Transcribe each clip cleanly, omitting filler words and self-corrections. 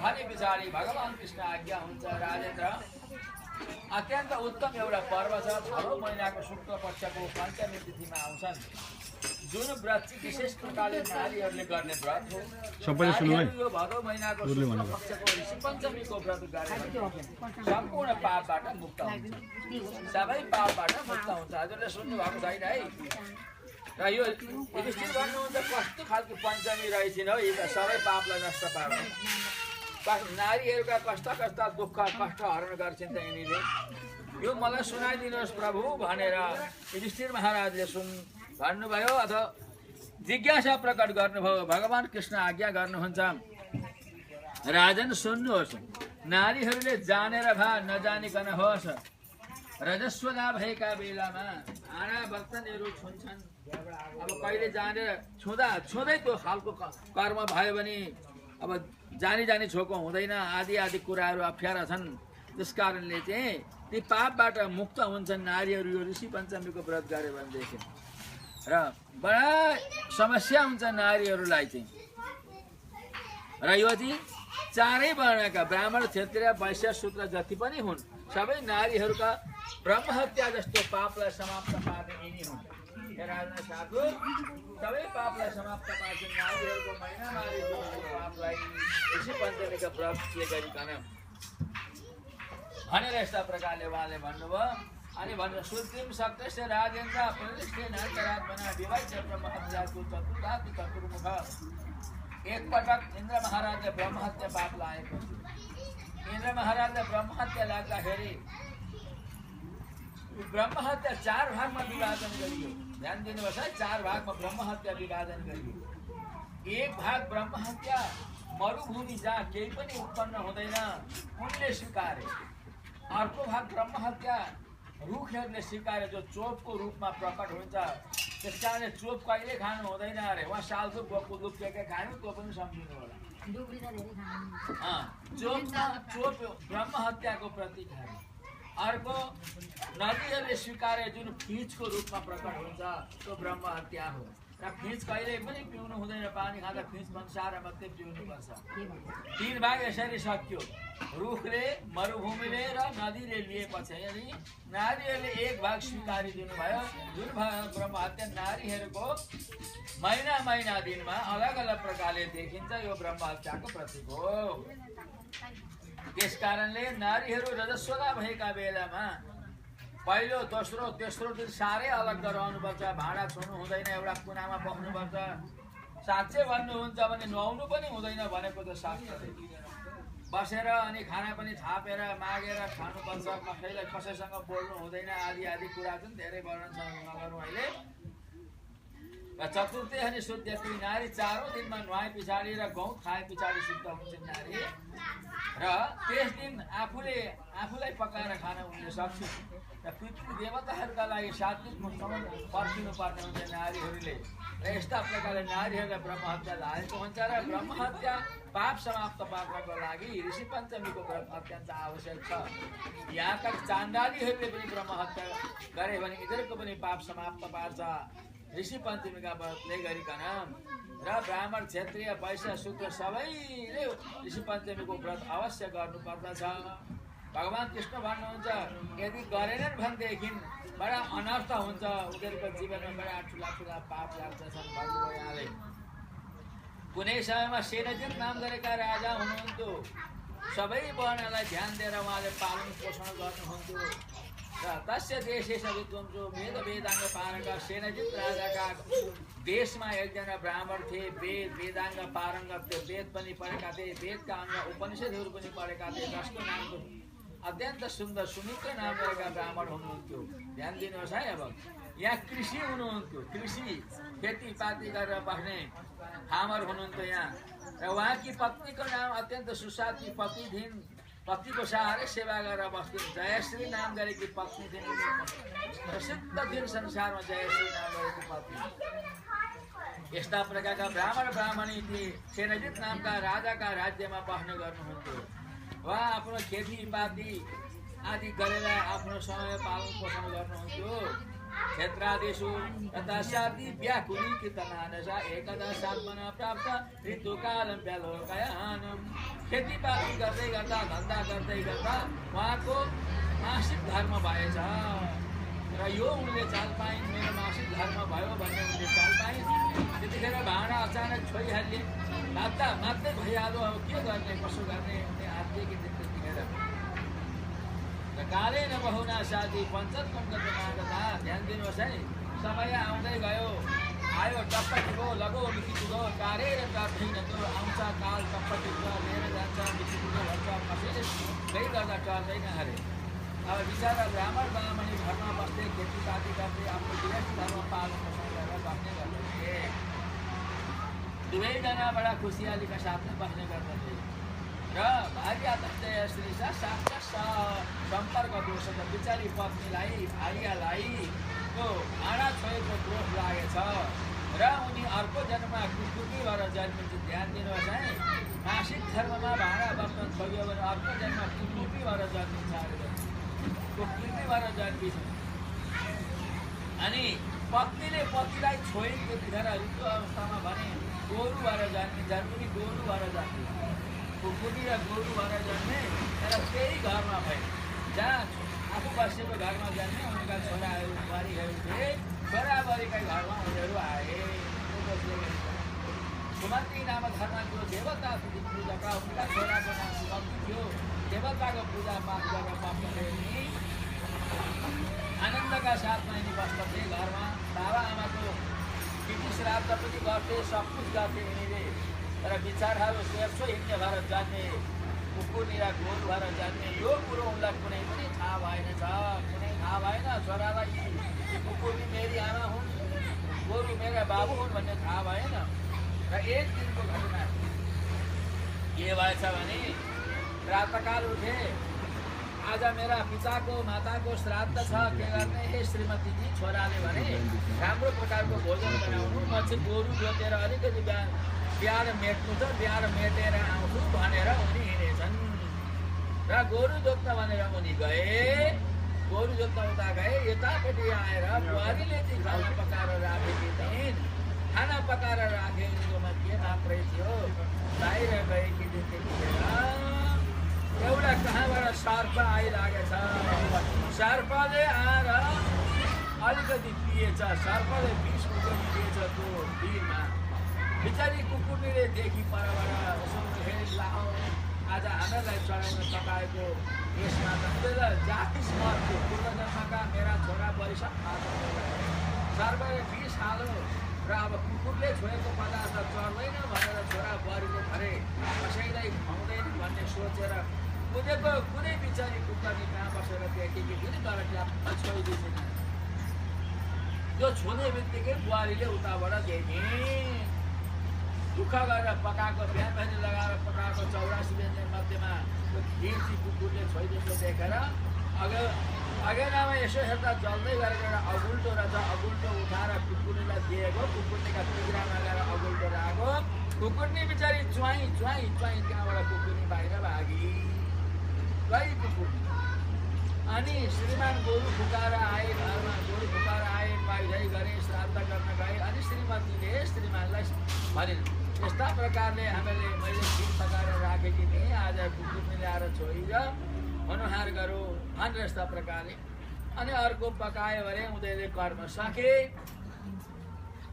भने पछाडि भगवान कृष्ण आज्ञा हुन्छ राजेन्द्र अत्यन्त उत्तम एउटा पर्व छ भादौ महिनाको शुक्ल पक्षको पञ्चमी तिथिमा आउँछन् जुन व्रत चाहिँ विशेष प्रकारले नारीहरूले गर्ने व्रत हो यो भादौ महिनाको शुक्ल पक्षको ऋषि पञ्चमीको व्रत गरेर सम्पूर्ण पापबाट मुक्त हुन्छ सबै पापबाट मुक्त हुन्छ हजुरले सुन्नु भएको छैन है र यो युधिष्ठिर भन्नुहुन्छ कस्तो खालको पञ्चमी रहेछन् हो यी त सबै पापलाई नष्ट पार्छ नारीहरूका कस्ता कस्ता दुःख कष्ट हरण गर्छन् त यिनीले यो मलाई सुनाइदिनुहोस् प्रभु भनेर युधिष्ठिर महाराजले भन्नुभयो अथवा जिज्ञासा प्रकट गर्नुभयो भगवान कृष्ण आज्ञा गर्नुहुन्छ राजन सुन्नुहोस् नारीहरूले जानेर भए नजानिकन होस् रजस्वला भएका बेलामा आना बर्तनहरू छुन्छन् अब कहिले जानेर छुँदै त्यो खालको कर्म भयो भने अब जानी जानी छोको हुँदैन आदि आदि कुराहरू अप्ठ्यारा छन् त्यस कारणले चाहिँ ती पापबाट मुक्त हुन्छन् नारीहरू यो ऋषि पञ्चमीको व्रत गरे भनेदेखि र बडा समस्या हुन्छ नारीहरूलाई चाहिँ र यो चाहिँ चारै वर्णका ब्राह्मण क्षत्रिय वैश्य शूद्र जति पनि हुन् सबै नारीहरूका ब्रह्महत्या जस्तो पापलाई समाप्त पार्ने यिनी हुन् राजा साधु सबै पापलाई समाप्त पार्छन् नारीहरूको महिनामारी पापलाई ऋषि पञ्चमीका व्रत के गरिकन भनेर यस्ता प्रकारले उहाँले भन्नुभयो अनि भन्नु सुत्रिम सत्यस्य राजेन्द्र प्रतिष्ठे नाटरात्मना विवाहित ब्रह्महत्याको चतुर्धाति चतुर्मुख एकपटक इन्द्र महाराजले ब्रह्महत्या पाप लागेको इन्द्र महाराजले ब्रह्महत्या लाग्दाखेरि ब्रह्महत्या 4 भागमा विभाजन गरियो ध्यान दिनुहोस् है 4 भागमा ब्रह्महत्या विभाजन गरियो एक भाग ब्रह्महत्या मरुभूमि जहाँ केही पनि उत्पन्न हुँदैन उनले स्वीकारे अर्को भाग ब्रह्महत्या रुखहरूले स्वीकारे जो चोपको रूपमा प्रकट हुन्छ त्यस कारणले चोप कहिले खानु हुँदैन अरे उहाँ सालको बोक्को के खानु त्यो पनि सम्झिनु होला चोप ब्रह्महत्याको प्रतीक हो अर्को नदीहरूले स्वीकारे जुन फिजको रूपमा प्रकट हुन्छ त्यो ब्रह्महत्या हो र फिज कहिले पनि पिउनु हुँदैन पानी खाँदा फिज भन्सार मात्रै पिउनुपर्छ 3 भाग यसरी सक्यो रुखले मरुभूमिले र नदीले लिएपछि अनि नारीहरूले एक भाग स्वीकारिदिनु भयो जुन ब्रह्महत्या नारीहरूको महिना दिनमा अलग अलग प्रकारले देखिन्छ यो ब्रह्महत्याको प्रतीक हो त्यस कारणले नारीहरू रजस्वला भएका बेलामा पहिलो दोस्रो तेस्रो दिन साह्रै अलग रहनुपर्छ भाँडा छुनु हुँदैन एउटा कुनामा बस्नुपर्छ साँच्चै भन्नुहुन्छ भने नुहाउनु पनि हुँदैन भनेको त शास्त्र बसेर अनि खाना पनि थापेर मागेर खानुपर्छ कसैसँग बोल्नु हुँदैन आदि आदि कुरा चाहिँ धेरै वर्णन नगरौँ अहिले र चतुर्थी अनि शुद्धती नारी 4औं दिनमा नुहाए पछाडि र गहुँ खाए पछाडि शुद्ध हुन्छ नारी र त्यस दिन आफूलाई पकाएर खान उनले सक्छन् र पितृ देवताहरूका लागि सात्विकसम्म पर्खिनु पर्ने हुन्छ नारीहरूले र यस्ता प्रकारले नारीहरूलाई ब्रह्महत्या लागेको हुन्छ र ब्रह्महत्या पाप समाप्त पार्नको लागि ऋषि पञ्चमीको व्रत अत्यन्त आवश्यक छ यहाँका चाण्डालीहरूले पनि ब्रह्महत्या गरे भने यिनीहरूको पनि पाप समाप्त पार्छ ऋषि पञ्चमीका व्रतले गरिकन र ब्राह्मण क्षत्रिय वैश्य शूद्र सबैले ऋषि पञ्चमीको व्रत अवश्य गर्नुपर्दछ भगवान कृष्ण भन्नुहुन्छ यदि गरेनन् भनेदेखि बडा अनर्थ हुन्छ उनीहरूको जीवनमा बडा ठुला पाप लाग्दछन् भन्नुभयो यहाँले कुनै समयमा सेनजित नाम गरेका राजा हुनुहुन्थ्यो सबै वर्णलाई ध्यान दिएर उहाँले पालन पोषण गर्नुहुन्थ्यो र तस्य देशे सविद्वंसो वेदाङ्ग पारङ्ग सेनजित राजाका देशमा एकजना ब्राह्मण थिए वेदाङ्ग पारङ्ग त्यो वेद पनि पढेका थिए वेदका अङ्ग उपनिषदहरू पनि पढेका थिए जसको नामको अत्यन्त सुन्दर सुमित्र नाम गरेका ब्राह्मण हुनुहुन्थ्यो ध्यान दिनुहोस् है अब यहाँ कृषि हुनुहुन्थ्यो कृषि खेतीपाती गरेर बस्ने फार्मर हुनुहुन्थ्यो यहाँ र उहाँकी पत्नीको नाम अत्यन्त सुसाध्वी पति थिइन् पतिको सहारै सेवा गरेर बस्थिन् जयश्री नाम गरेकी पत्नी थिइन् प्रसिद्ध थिइन् संसारमा जयश्री नाम गरेकी पत्नी यस्ता प्रकारका ब्राह्मणी थिए सेनजित नामका राजाका राज्यमा बस्ने गर्नुहुन्थ्यो उहाँ आफ्नो खेतीपाती आदि गरेर आफ्नो समय पालन पोषण गर्नुहुन्थ्यो क्षेत्रादिषु तथाशाति व्याकुलीकृतमानसा एकदा सात्मना प्राप्त ऋतुकालं व्यालोकयानम्। खेतीपाती गर्दै गर्दा धन्दा गर्दै गर्दा उहाँको मासिक धर्म भएछ र यो उनले चाल पाइन्, मेरो मासिक धर्म भयो भन्ने उनले चाल पाइन्। त्यतिखेर भाँडा अचानक छोइहाल्ने, मात्रै भइहाल्यो, अब के गर्ने कसो गर्ने उनले आत्तिएकी थिइन्। त्यतिखेर कालेन बहुना साथी पञ्चत्वङ्गत मागता। ध्यान दिनुहोस् है, समय आउँदै गयो, आयो टप्पटीको लगो मिठीको कारेर टर्दैन त्यो आउँछ काल टप्पटीको लिएर जान्छ मिठीको भन्छ कसैले केही गर्दा टर्दैन अरे। अब बिचरा ब्राह्मण ब्राह्मणी घरमा बस्दै खेतीपाती गर्दै आफ्नो गृहस्थ धर्म पालन पोषण गरेर बस्ने गर्दथे। दुवैजना बडा खुसियालीका साथमा बस्ने गर्दथे र भार्या तस्तै श्री सम्पर्क दोष बिचारी पत्नीलाई भार्यालाई त्यो भाँडा छोएको दोष लागेछ र उनी अर्को जन्ममा कुकुर्नी भएर जन्मिन्छ। ध्यान दिनुहोस् है, मासिक धर्ममा भाँडा बर्तन छोइयो भने अर्को जन्म कुकुर्नी भएर जन्मिन्छ अरे, कुकुर्नी भएर जन्मिन्छ। अनि पत्नीले पतिलाई छोइन् त्यतिखेर ऋतु अवस्थामा भने गोरु भएर जन्मिन्छ, उनी गोरु भएर जन्मिन्छ। कुकुर्नी र गोरु भएर जन्मे तर त्यही घरमा भए, जहाँ आफू बसेको घरमा जन्मे उनका छोराहरू बुहारीहरू थिए, छोराबुहारीकै घरमा उनीहरू आए। सुमन्त्री नामक घरमा थियो देवता पूजका, उनका छोराको नाम सुमन्त्री थियो। देवताको पूजा पाठ गरेर बस्थे नि आनन्दका साथमा यिनी बस्दथे घरमा। बाबा आमाको पितृ श्राद्ध पनि गर्थे, सब कुछ गर्थे यिनीले। तर विचारहरू शेर्छो हिँड्ने भएर जन्मे, कुकुर्नी र गोरु भएर जन्मे। यो कुरो उनलाई कुनै पनि थाहा भएन छ, कुनै थाहा भएन छोरालाई कुकुर्नी मेरी आमा हुन्, गोरु मेरा बाबु हुन् भन्ने थाहा भएन। र एक दिनको घटना के भएछ भने प्रातःकाल उठे, आज मेरा पिताको माताको श्राद्ध छ, के गर्ने हे श्रीमतीजी। छोराले भने राम्रो प्रकारको भोजन बनाउनु, म चाहिँ गोरु जोतेर अलिकति बिहान मेट्नु छ, बिहान मेटेर आउँछु भनेर उनी हिँडेछन्। र गोरु जोत्न भनेर उनी गए। गोरु जोत्न उता गए, यतापट्टि आएर बुहारीले चाहिँ खाना पकाएर राखेकी थिइन्। खाना पकाएर राखेकोमा के मात्रै थियो, बाहिर गएकी थिइन्। त्यतिखेर एउटा कहाँबाट सर्प आइलागेछ। सर्पले आएर अलिकति पिएछ, सर्पले विष उगलिदिएछ त्यो भिरमा। बिचारी कुकुर्नीले देखि परबाट यसो हेरी लाओ, आज हामीलाई चढाउन पकाएको यसमा त जातिस मर्थ्यो, पूर्व जन्मका मेरा छोरा परिसर सर्पले विष हाल्यो र अब कुकुरले छोएको पदार्थ चढ्दैन भनेर छोरा बुहारीले भने कसैलाई खुवाउँदैन भन्ने सोचेर कुदेको कुनै बिचारी कुकुरले कहाँ बसेर देखेकी थिइन्, तर त्यहाँ छोइदिन्छ। त्यो छुने बित्तिकै बुहारीले उताबाट देखे दुःख गरेर पकाएको बिहान बिहान लगाएर पकाएको 84 व्यञ्जन मध्येमा त्यो खिर्ची कुकुरले छोइदिएको देखेर अगेनामा यसो हेर्दा जल्दै गरेर एउटा अगुल्टो रहेछ, अगुल्टो उठाएर कुकुर्नीलाई दिएको। कुकुर्नीका पिँजरामा गएर अगुल्टो राखेको। कुकुर्नी बिचारी च्वाइँ त्यहाँबाट कुकुर्नी बाहिर भागी गई कुकुर्नी। अनि श्रीमान गोरु फुकाएर आए, घरमा गोरु फुकाएर आए, नुहाइ गरे, श्राद्ध गर्न गए। अनि श्रीमतीले श्रीमानलाई भनिन्, यस्ता प्रकारले हामीले मैले खिर पकाएर राखेकी थिएँ, आज कुकुर्नीले आएर छोइज अनुहार गरौँ भनेर यस्ता प्रकारले। अनि अर्को पकायो भने उनीहरूले कर्म सके।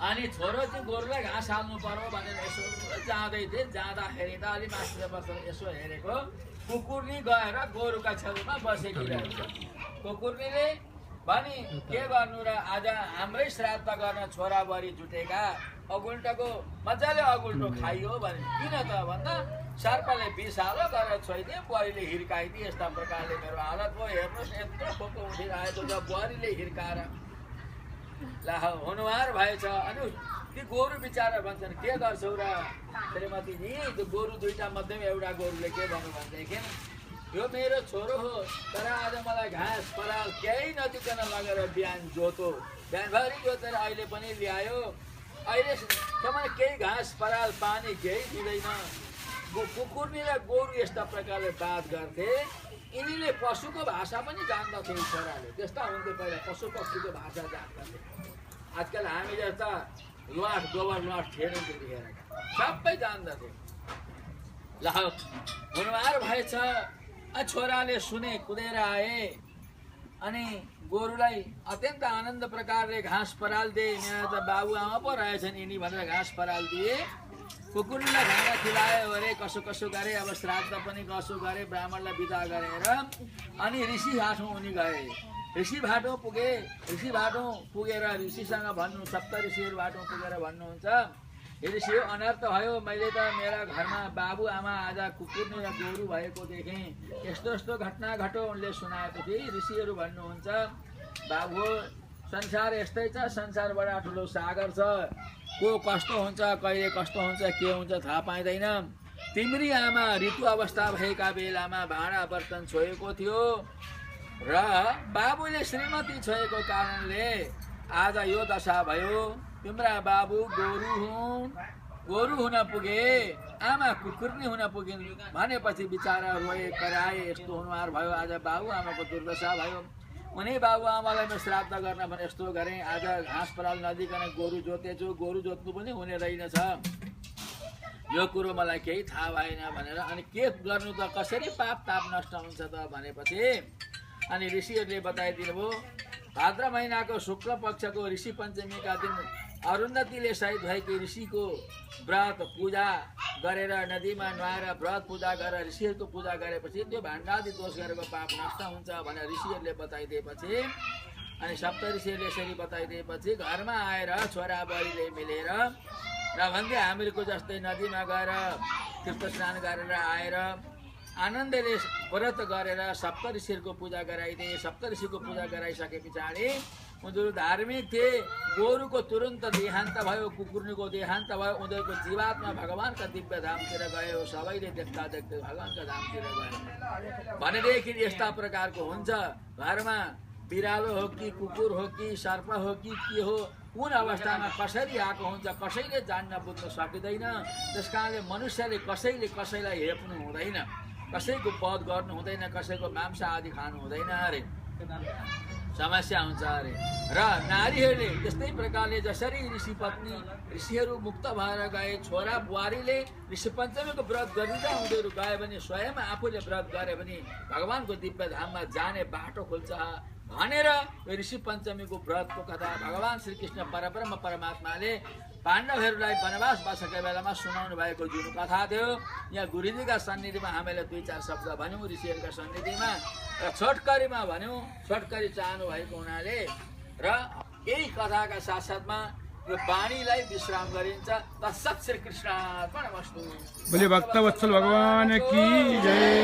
अनि छोरो चाहिँ गोरुलाई घाँस हाल्नु पर्यो भनेर यसो जाँदै थिए। जाँदाखेरि त अलि माथि बसेर यसो हेरेको कुकुर्नी गएर गोरुका छेउमा बसेकी रहेछ। कुकुर्नीले भने के गर्नु र, आज हाम्रै श्राद्ध गर्न छोराबुहारी जुटेका, अगुल्टोको मजाले अगुल्टो खाइयो भने। किन त भन्दा सर्पले विष हाल्यो गरेर छोइदिए, बुहारीले हिर्काइदिए। यस्ता प्रकारले मेरो हालत भयो, हेर्नुहोस् यत्रो फोटो उठिरहेको छ, बुहारीले हिर्काएर ला अनुहार भएछ। अनि ती गोरु बिचारा भन्छन्, के गर्छौ र श्रीमतीजी, त्यो गोरु दुईटा मध्येमा एउटा गोरुले के भन्नु भनेदेखि, यो मेरो छोरो हो, तर आज मलाई घाँस पराल केही नदिकन लगेर बिहान जोतो, बिहानभरि जोतेर अहिले पनि ल्यायो। अहिलेसम्म केही घाँस पराल पानी केही दिँदैन, कुकुरनी र गोरु यस्ता प्रकारले बात गर्थे। यिनीले पशुको भाषा पनि जान्दथे छोराले, त्यस्ता हुन्थे पहिला, पशु पक्षीको भाषा जान्दथे। आजकल हामी जस्ता लुवाट गोबर लुवाट ठेड्नु त्यतिखेर सबै जान्दथे। ल हुनुहार भएछ, छोराले सुने, कुदेर आए अनि गोरुलाई अत्यन्त आनन्द प्रकारले घाँस पराल्दिए। यहाँ त बाबुआमा पो रहेछन् यिनी भनेर घाँस पराल्दिए। कुकुरलाई खाना खिलायो अरे, कसो कसो गरे, अब श्राद्ध पनि कसो गरे, ब्राह्मणलाई बिदा गरेर अनि ऋषि भाटो उनी गए। ऋषि भाटो पुगे। ऋषि भाटो पुगेर ऋषिसँग भन्नु, सप्त ऋषिहरू बाटो पुगेर भन्नुहुन्छ, ऋषि अनर्थ भयो, मैले त मेरा घरमा बाबुआमा आज कुकुरनी र गोरु भएको देखेँ, यस्तो यस्तो घटना घटो उनले सुनाएको थिए। ऋषिहरू भन्नुहुन्छ, बाबु संसार यस्तै छ, संसार बडा ठुलो सागर छ, को कस्तो हुन्छ, कहिले कस्तो हुन्छ, के हुन्छ थाहा पाइँदैन। तिम्री आमा ऋतु अवस्था भएका बेलामा भाँडा बर्तन छोएको थियो र बाबुले श्रीमती छोएको कारणले आज यो दशा भयो। तिम्रा बाबु गोरु हुन पुगे, आमा कुकुरनी हुन पुगिन् भनेपछि बिचारा रोए, कराए, यस्तो हुनुहार भयो, आज बाबुआमाको दुर्दशा भयो। उनी बाबुआमालाई म श्राद्ध गर्न भने यस्तो गरेँ, आज घाँस पराल नदिकन गोरु जोतेछु, गोरु जोत्नु पनि हुने रहेनछ, यो कुरो मलाई केही थाहा भएन भनेर अनि के गर्नु त, कसरी पाप ताप नष्ट हुन्छ त भनेपछि अनि ऋषिहरूले बताइदिनु भयो। भाद्र महिनाको शुक्ल पक्षको ऋषि पञ्चमीका दिन अरुन्धतीले सहित भएकी ऋषिको व्रत पूजा गरेर नदीमा नुहाएर व्रत पूजा गरेर ऋषिहरूको पूजा गरेपछि त्यो भाण्डादि दोष गरेको पाप नष्ट हुन्छ भनेर ऋषिहरूले बताइदिएपछि अनि सप्त ऋषिहरूले यसरी बताइदिएपछि घरमा आएर छोरा बुहारीले मिलेर र भन्दै हामीहरूको जस्तै नदीमा गएर तीर्थ स्नान गरेर आएर आनन्दले व्रत गरेर सप्त ऋषिहरूको पूजा गराइदिए। सप्त ऋषिको पूजा गराइसके पछाडि उनीहरू धार्मिक थिए। गोरुको तुरन्त देहान्त भयो, कुकुरनीको देहान्त भयो, उनीहरूको जीवात्मा भगवान्का दिव्य धामतिर गयो। सबैले देख्दा देख्दै भगवान्का धामतिर गयो भनेदेखि यस्ता प्रकारको हुन्छ। घरमा बिरालो हो कि कुकुर हो कि सर्प हो कि के हो, कुन अवस्थामा कसरी आएको हुन्छ कसैले जान्न बुझ्न सकिँदैन। त्यस कारणले मनुष्यले कसैलाई हेप्नु हुँदैन, कसैको वध गर्नु हुँदैन, कसैको मांस आदि खानु हुँदैन अरे, समस्या हुन्छ अरे। र नारीहरूले त्यस्तै प्रकारले जसरी ऋषि पत्नी ऋषिहरू मुक्त भएर गए, छोरा बुहारीले ऋषि पञ्चमीको व्रत गरिँदा उनीहरू गए भने स्वयं आफूले व्रत गरे भने भगवान्को दिव्य धाममा जाने बाटो खुल्छ भनेर यो ऋषि पञ्चमीको व्रतको कथा भगवान् श्रीकृष्ण परब्रह्म परमात्माले पाण्डवहरूलाई वनवास बसेको बेलामा सुनाउनु भएको जुन कथा थियो। यहाँ गुरुजीका सन्निधिमा हामीले 2-4 शब्द भन्यौँ, ऋषिहरूका सन्निधिमा र छोटकरीमा भन्यौँ। छोटकरी चाहनु भएको हुनाले र यही कथाका साथसाथमा यो वाणीलाई विश्राम गरिन्छ। तत्सत् श्री कृष्णार्पणमस्तु। बोले भक्तवत्सल भगवान की जय।